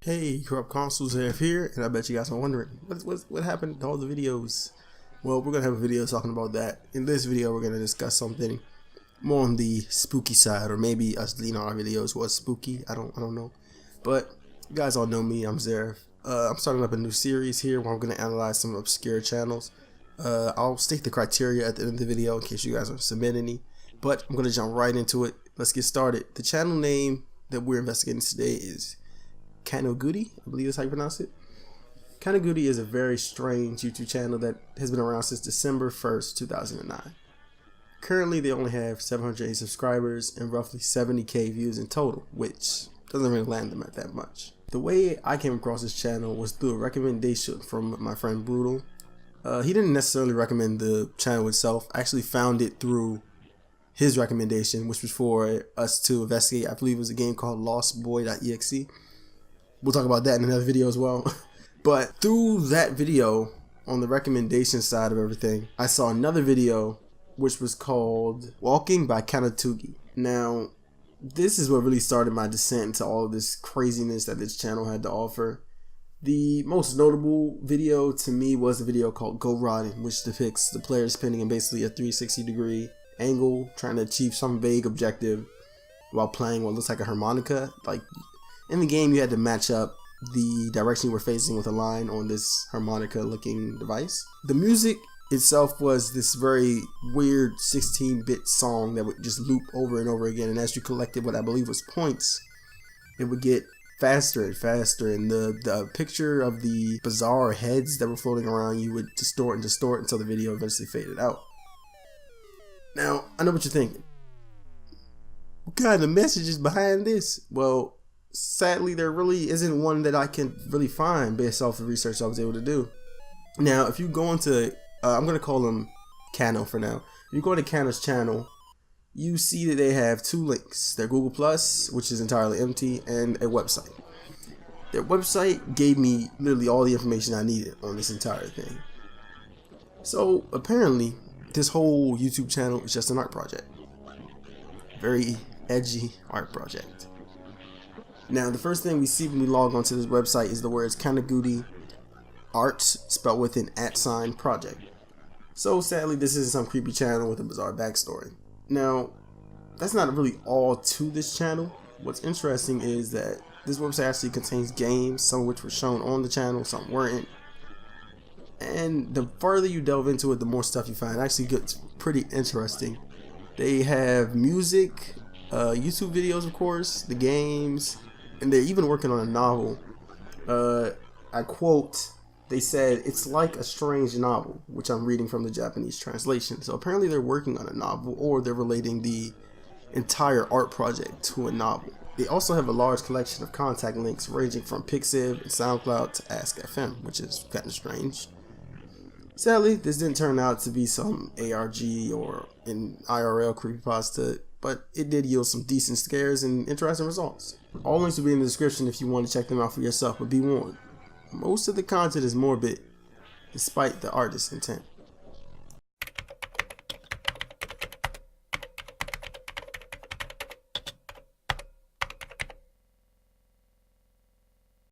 Hey, Corrupt Consoles here, and I bet you guys are wondering what happened to all the videos. Well, we're gonna have a video talking about that. In this video, we're gonna discuss something more on the spooky side, or maybe us leaning on our videos was spooky. I don't know. But you guys all know me. I'm Zareth. I'm starting up a new series here where I'm gonna analyze some obscure channels. I'll state the criteria at the end of the video in case you guys are submitting any. But I'm gonna jump right into it. Let's get started. The channel name that we're investigating today is Kanoguti, I believe that's how you pronounce it. Kanoguti is a very strange YouTube channel that has been around since December 1st, 2009. Currently, they only have 780 subscribers and roughly 70k views in total, which doesn't really land them at that much. The way I came across this channel was through a recommendation from my friend Brutal. He didn't necessarily recommend the channel itself. I actually found it through his recommendation, which was for us to investigate. I believe it was a game called lostboy.exe. We'll talk about that in another video as well. But through that video, on the recommendation side of everything, I saw another video which was called Walking by Kanoguti. Now, this is what really started my descent into all of this craziness that this channel had to offer. The most notable video to me was a video called Go Riding, which depicts the player spinning in basically a 360-degree angle, trying to achieve some vague objective while playing what looks like a harmonica. Like, in the game, you had to match up the direction you were facing with a line on this harmonica looking device. The music itself was this very weird 16-bit song that would just loop over and over again, and as you collected what I believe was points, it would get faster and faster, and the picture of the bizarre heads that were floating around you would distort and distort until the video eventually faded out. Now, I know what you're thinking. What kind of message is behind this? Well, sadly, there really isn't one that I can really find based off the research I was able to do. Now, if you go into, I'm going to call him Kano for now. If you go to Kano's channel, you see that they have two links. Their Google Plus, which is entirely empty, and a website. Their website gave me literally all the information I needed on this entire thing. So, apparently, this whole YouTube channel is just an art project. Very edgy art project. Now, the first thing we see when we log onto this website is the words Kanoguti Arts, spelled with an @ project. So sadly, this is some creepy channel with a bizarre backstory. Now, that's not really all to this channel. What's interesting is that this website actually contains games, some of which were shown on the channel, some weren't. And the further you delve into it, the more stuff you find. It actually gets pretty interesting. They have music, YouTube videos, of course, the games, and they're even working on a novel. I quote, they said, "It's like a strange novel," which I'm reading from the Japanese translation. So apparently they're working on a novel, or they're relating the entire art project to a novel. They also have a large collection of contact links ranging from Pixiv and SoundCloud to Ask.fm, which is kind of strange. Sadly, this didn't turn out to be some ARG or an IRL creepypasta, but it did yield some decent scares and interesting results. All links will be in the description if you want to check them out for yourself, but be warned, most of the content is morbid, despite the artist's intent.